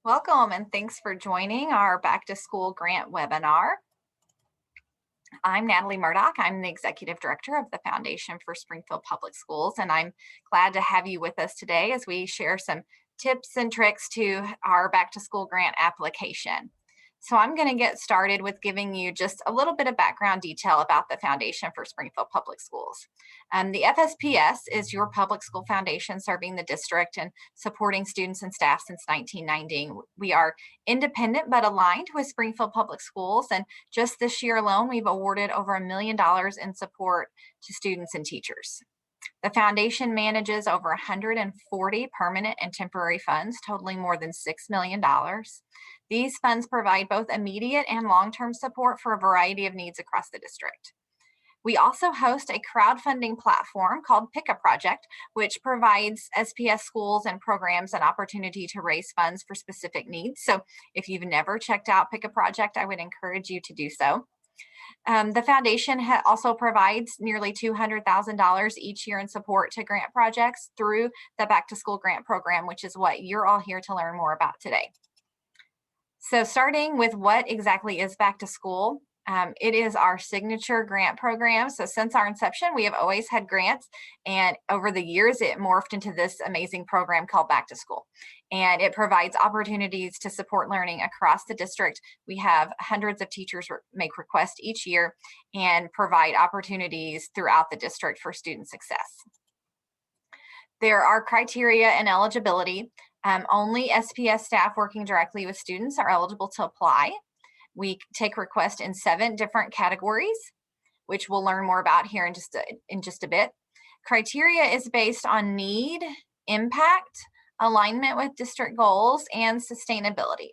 Welcome and thanks for joining our Back to School Grant webinar. I'm Natalie Murdoch. I'm the Executive Director of the Foundation for Springfield Public Schools, and I'm glad to have you with us today as we share some tips and tricks to our Back to School Grant application. So I'm going to get started with giving you just a little bit of background detail about the Foundation for Springfield Public Schools. The FSPS is your public school foundation serving the district and supporting students and staff since 1990. We are independent but aligned with Springfield Public Schools, and just this year alone, we've awarded over $1 million in support to students and teachers. The foundation manages over 140 permanent and temporary funds totaling more than $6 million. These funds provide both immediate and long-term support for a variety of needs across the district. We also host a crowdfunding platform called Pick a Project, which provides SPS schools and programs an opportunity to raise funds for specific needs. So if you've never checked out Pick a Project, I would encourage you to do so. The foundation also provides nearly $200,000 each year in support to grant projects through the Back to School Grant Program, which is what you're all here to learn more about today. So starting with what exactly is Back to School, it is our signature grant program. So since our inception, we have always had grants, and over the years, it morphed into this amazing program called Back to School. And it provides opportunities to support learning across the district. We have hundreds of teachers make requests each year and provide opportunities throughout the district for student success. There are criteria and eligibility. Only SPS staff working directly with students are eligible to apply. We take requests in 7 different categories, which we'll learn more about here in just a bit. Criteria is based on need, impact, alignment with district goals, and sustainability.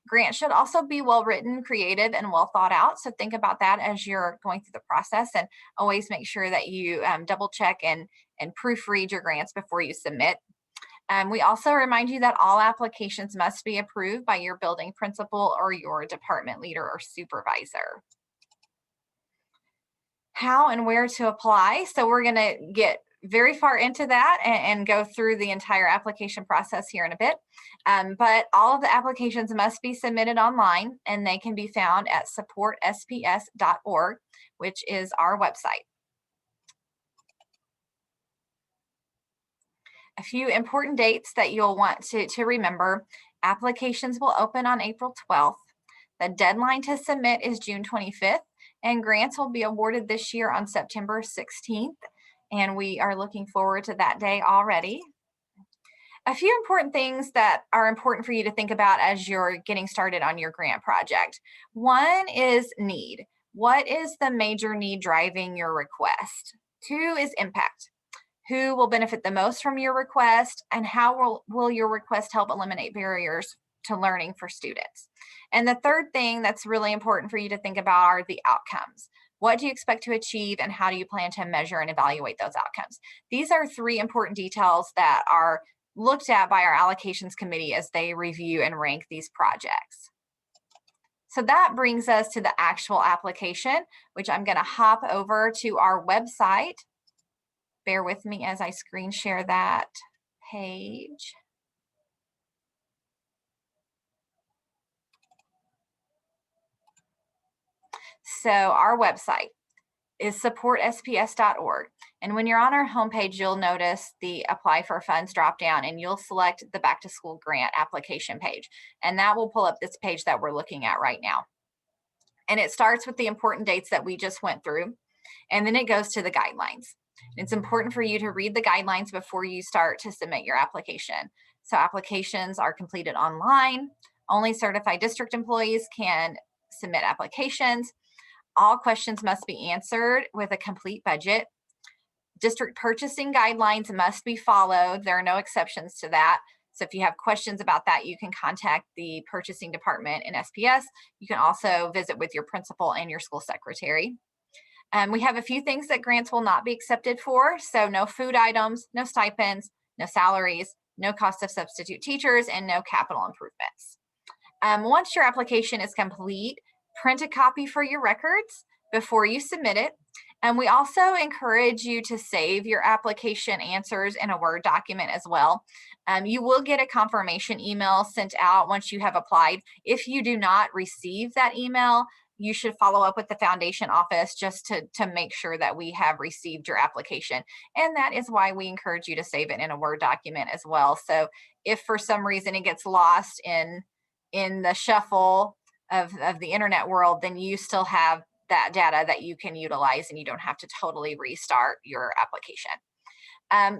Grants should also be well written, creative, and well thought out. So think about that as you're going through the process, and always make sure that you double check and proofread your grants before you submit. We also remind you that all applications must be approved by your building principal or your department leader or supervisor. How and where to apply. So we're going to get very far into that and go through the entire application process here in a bit. But all of the applications must be submitted online, and they can be found at supportsps.org, which is our website. A few important dates that you'll want to remember. Applications will open on April 12th. The deadline to submit is June 25th, and grants will be awarded this year on September 16th, and we are looking forward to that day already. A few important things that are important for you to think about as you're getting started on your grant project. One is need. What is the major need driving your request? 2 is impact. Who will benefit the most from your request, and how will your request help eliminate barriers to learning for students? And the third thing that's really important for you to think about are the outcomes. What do you expect to achieve, and how do you plan to measure and evaluate those outcomes? These are 3 important details that are looked at by our allocations committee as they review and rank these projects. So that brings us to the actual application, which I'm going to hop over to our website. Bear with me as I screen share that page. So our website is supportsps.org. And when you're on our homepage, you'll notice the Apply for Funds dropdown, and you'll select the Back to School Grant application page. And that will pull up this page that we're looking at right now. And it starts with the important dates that we just went through, and then it goes to the guidelines. It's important for you to read the guidelines before you start to submit your application. So applications are completed online. Only certified district employees can submit applications. All questions must be answered with a complete budget. District purchasing guidelines must be followed. There are no exceptions to that. So if you have questions about that, you can contact the purchasing department in SPS. You can also visit with your principal and your school secretary. We have a few things that grants will not be accepted for. So no food items, no stipends, no salaries, no cost of substitute teachers, and no capital improvements. Once your application is complete, print a copy for your records before you submit it. And we also encourage you to save your application answers in a Word document as well. You will get a confirmation email sent out once you have applied. If you do not receive that email, you should follow up with the foundation office just to make sure that we have received your application. And that is why we encourage you to save it in a Word document as well. So if for some reason it gets lost in the shuffle of the internet world, then you still have that data that you can utilize and you don't have to totally restart your application.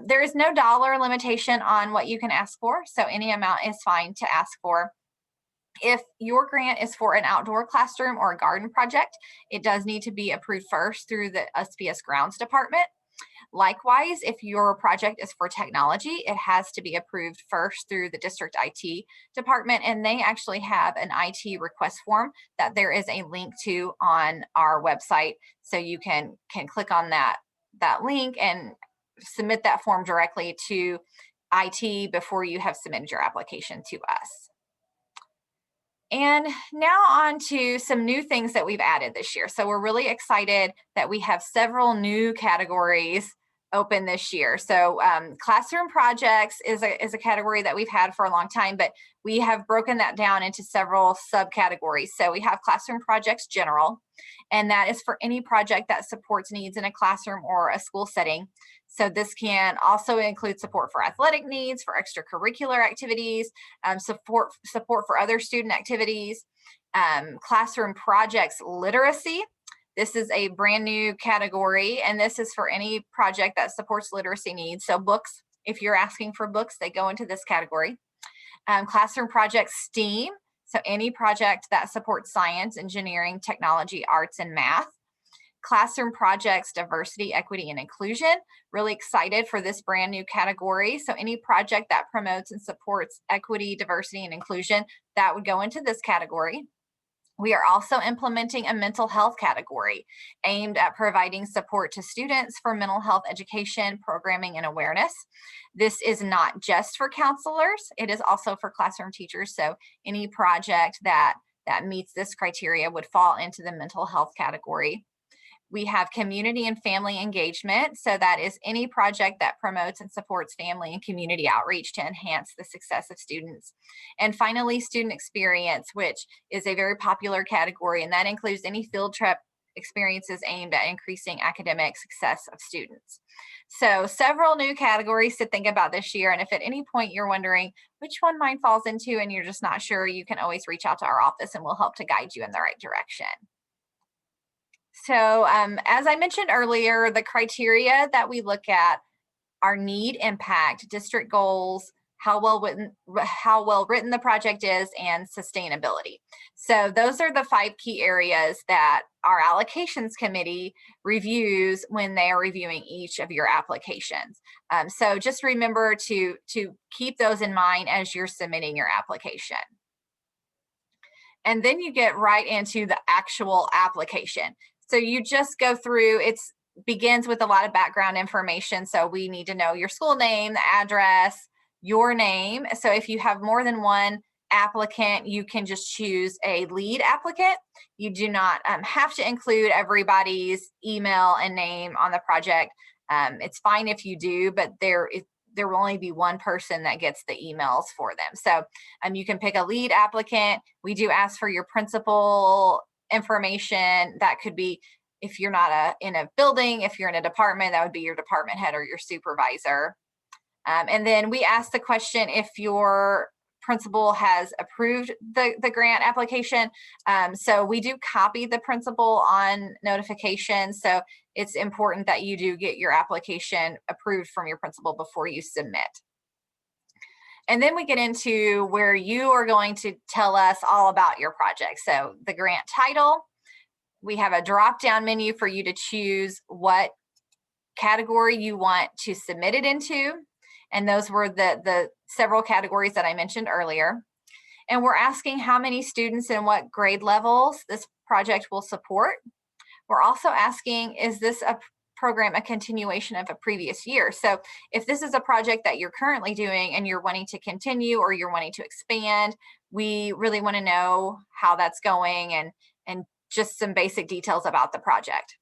There is no dollar limitation on what you can ask for, so any amount is fine to ask for. If your grant is for an outdoor classroom or a garden project, it does need to be approved first through the SPS grounds department. Likewise, if your project is for technology, it has to be approved first through the district IT department, and they actually have an IT request form that there is a link to on our website. So you can click on that link and submit that form directly to IT before you have submitted your application to us. And now on to some new things that we've added this year. So we're really excited that we have several new categories open this year. So classroom projects is a category that we've had for a long time, but we have broken that down into several subcategories. So we have classroom projects general, and that is for any project that supports needs in a classroom or a school setting. So this can also include support for athletic needs, for extracurricular activities, support for other student activities, classroom projects literacy. This is a brand new category, and this is for any project that supports literacy needs. So books, if you're asking for books, they go into this category. Classroom projects STEAM, so any project that supports science, engineering, technology, arts, and math. Classroom projects diversity, equity, and inclusion. Really excited for this brand new category. So any project that promotes and supports equity, diversity, and inclusion, that would go into this category. We are also implementing a mental health category aimed at providing support to students for mental health education, programming, and awareness. This is not just for counselors, it is also for classroom teachers. So any project that meets this criteria would fall into the mental health category. We have community and family engagement. So that is any project that promotes and supports family and community outreach to enhance the success of students. And finally, student experience, which is a very popular category, and that includes any field trip experiences aimed at increasing academic success of students. So several new categories to think about this year. And if at any point you're wondering which one mine falls into and you're just not sure, you can always reach out to our office and we'll help to guide you in the right direction. So as I mentioned earlier, the criteria that we look at are need, impact, district goals, how well written the project is, and sustainability. So those are the 5 key areas that our allocations committee reviews when they are reviewing each of your applications. So just remember to keep those in mind as you're submitting your application. And then you get right into the actual application. So you just go through, it begins with a lot of background information. So we need to know your school name, the address, your name. So if you have more than one applicant, you can just choose a lead applicant. You do not have to include everybody's email and name on the project. It's fine if you do, but there will only be one person that gets the emails for them. So you can pick a lead applicant. We do ask for your principal information. That could be, if you're not in a building, if you're in a department, that would be your department head or your supervisor. And then we ask the question if your principal has approved the grant application. So we do copy the principal on notification. So it's important that you do get your application approved from your principal before you submit. And then we get into where you are going to tell us all about your project. So the grant title, we have a drop-down menu for you to choose what category you want to submit it into. And those were the several categories that I mentioned earlier. And we're asking how many students and what grade levels this project will support. We're also asking, is this a program a continuation of a previous year? So if this is a project that you're currently doing and you're wanting to continue or you're wanting to expand, we really want to know how that's going and just some basic details about the project.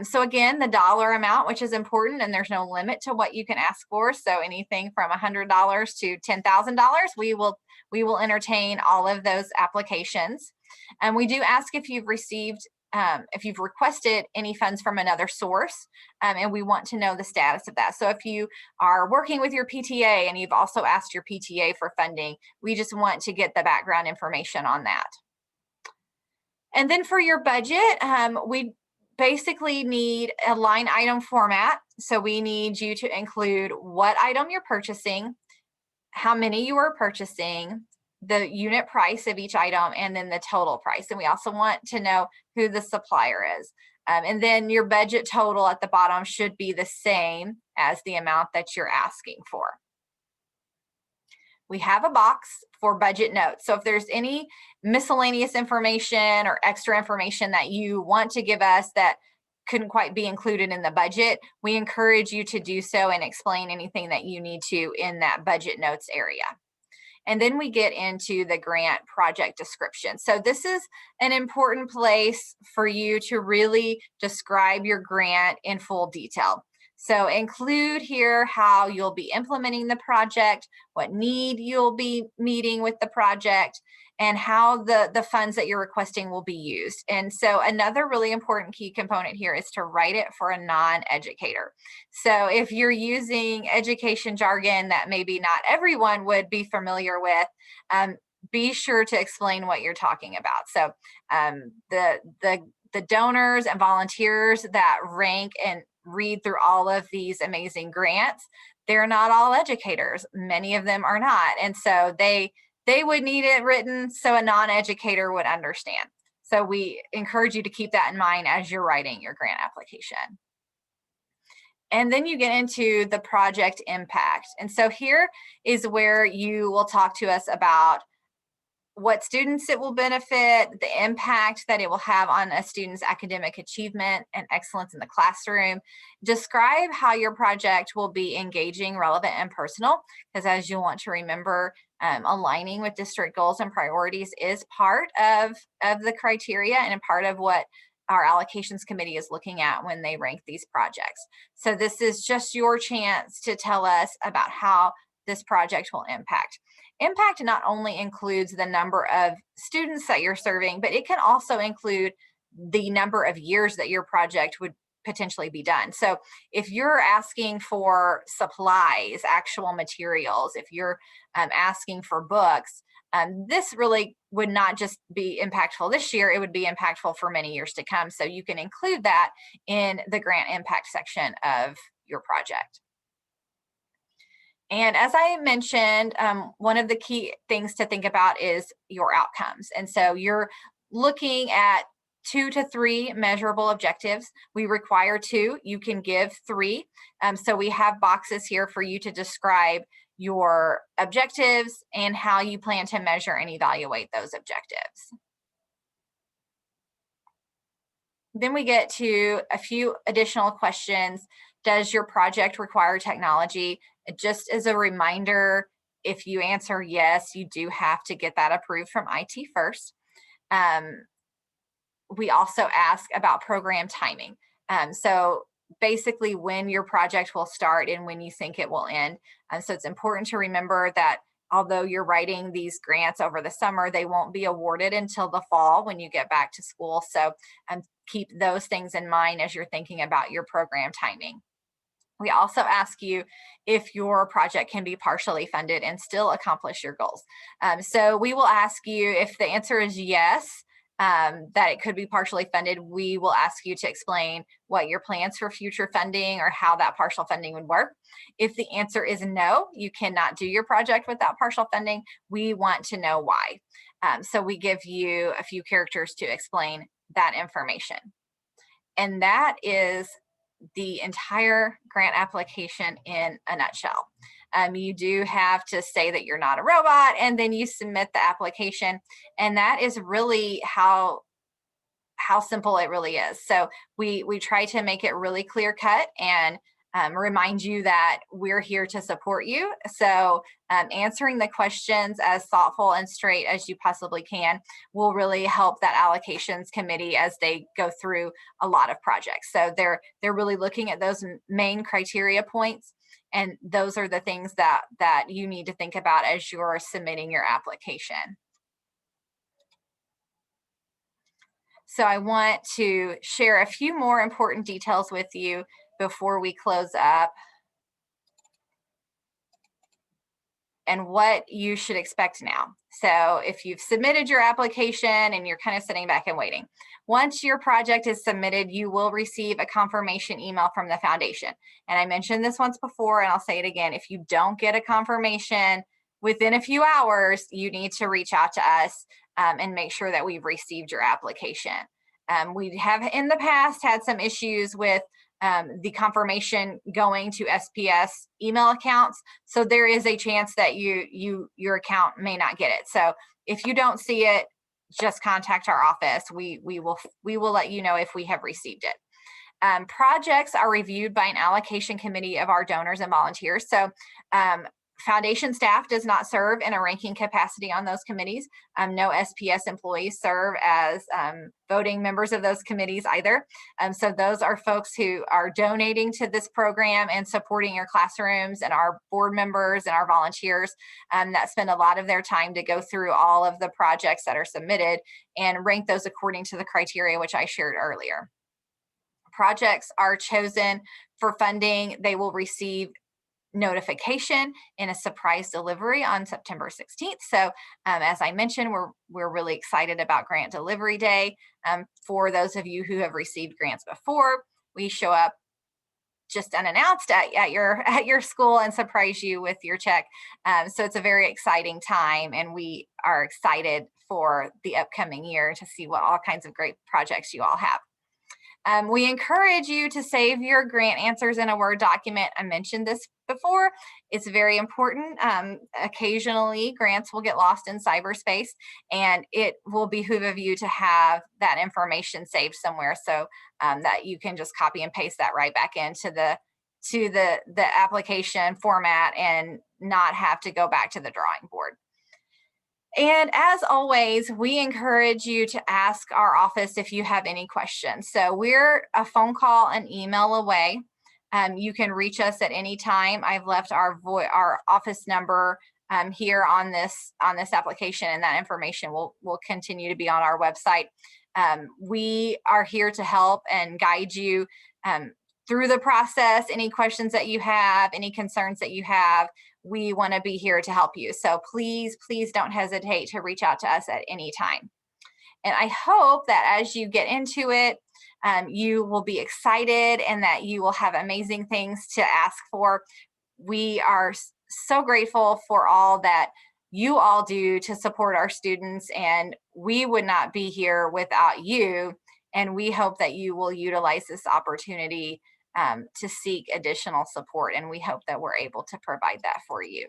So again, the dollar amount, which is important, and there's no limit to what you can ask for. So anything from $100 to $10,000, we will entertain all of those applications. And we do ask if you've received, if you've requested any funds from another source, and we want to know the status of that. So if you are working with your PTA and you've also asked your PTA for funding, we just want to get the background information on that. And then for your budget, we basically need a line item format. So we need you to include what item you're purchasing, how many you are purchasing, the unit price of each item, and then the total price. And we also want to know who the supplier is. And then your budget total at the bottom should be the same as the amount that you're asking for. We have a box for budget notes. So if there's any miscellaneous information or extra information that you want to give us that couldn't quite be included in the budget, we encourage you to do so and explain anything that you need to in that budget notes area. And then we get into the grant project description. So this is an important place for you to really describe your grant in full detail. So include here how you'll be implementing the project, what need you'll be meeting with the project, and how the funds that you're requesting will be used. And so another really important key component here is to write it for a non-educator. So if you're using education jargon that maybe not everyone would be familiar with, be sure to explain what you're talking about. So the donors and volunteers that rank and read through all of these amazing grants, they're not all educators. Many of them are not. And so they would need it written so a non-educator would understand. So we encourage you to keep that in mind as you're writing your grant application. And then you get into the project impact. And so here is where you will talk to us about what students it will benefit, the impact that it will have on a student's academic achievement and excellence in the classroom. Describe how your project will be engaging, relevant, and personal, because as you'll want to remember, aligning with district goals and priorities is part of the criteria and a part of what our allocations committee is looking at when they rank these projects. So this is just your chance to tell us about how this project will impact. Impact not only includes the number of students that you're serving, but it can also include the number of years that your project would potentially be done. So if you're asking for supplies, actual materials, if you're asking for books, this really would not just be impactful this year, it would be impactful for many years to come. So you can include that in the grant impact section of your project. And as I mentioned, one of the key things to think about is your outcomes. And so you're looking at 2 to 3 measurable objectives. We require 2, you can give 3. So we have boxes here for you to describe your objectives and how you plan to measure and evaluate those objectives. Then we get to a few additional questions. Does your project require technology? Just as a reminder, if you answer yes, you do have to get that approved from IT first. We also ask about program timing. So basically when your project will start and when you think it will end. So it's important to remember that although you're writing these grants over the summer, they won't be awarded until the fall when you get back to school. So keep those things in mind as you're thinking about your program timing. We also ask you if your project can be partially funded and still accomplish your goals. So we will ask you if the answer is yes, that it could be partially funded. We will ask you to explain what your plans for future funding or how that partial funding would work. If the answer is no, you cannot do your project without partial funding, we want to know why. So we give you a few characters to explain that information. And that is the entire grant application in a nutshell. You do have to say that you're not a robot, and then you submit the application, and that is really how simple it really is. So we try to make it really clear cut and remind you that we're here to support you. So answering the questions as thoughtful and straight as you possibly can will really help that allocations committee as they go through a lot of projects. So they're really looking at those main criteria points, and those are the things that you need to think about as you're submitting your application. So I want to share a few more important details with you before we close up, and what you should expect now. So if you've submitted your application and you're kind of sitting back and waiting, once your project is submitted, you will receive a confirmation email from the foundation. And I mentioned this once before, and I'll say it again. If you don't get a confirmation within a few hours, you need to reach out to us and make sure that we've received your application. We have in the past had some issues with the confirmation going to SPS email accounts. So there is a chance that your account may not get it. So if you don't see it, just contact our office. We will let you know if we have received it. Projects are reviewed by an allocation committee of our donors and volunteers. So foundation staff does not serve in a ranking capacity on those committees. No SPS employees serve as voting members of those committees either. So those are folks who are donating to this program and supporting your classrooms, and our board members and our volunteers that spend a lot of their time to go through all of the projects that are submitted and rank those according to the criteria which I shared earlier. Projects are chosen for funding. They will receive notification in a surprise delivery on September 16th. So as I mentioned, we're really excited about Grant Delivery Day. For those of you who have received grants before, we show up just unannounced at your school and surprise you with your check. So it's a very exciting time, and we are excited for the upcoming year to see what all kinds of great projects you all have. We encourage you to save your grant answers in a Word document. I mentioned this before. It's very important. Occasionally, grants will get lost in cyberspace, and it will behoove of you to have that information saved somewhere so that you can just copy and paste that right back into the application format and not have to go back to the drawing board. And as always, we encourage you to ask our office if you have any questions. So we're a phone call and email away. You can reach us at any time. I've left our office number here on this application, and that information will continue to be on our website. We are here to help and guide you through the process. Any questions that you have, any concerns that you have, we want to be here to help you. So please don't hesitate to reach out to us at any time. And I hope that as you get into it, you will be excited and that you will have amazing things to ask for. We are so grateful for all that you all do to support our students, and we would not be here without you. And we hope that you will utilize this opportunity to seek additional support, and we hope that we're able to provide that for you.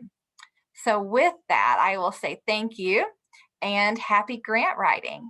So with that, I will say thank you and happy grant writing.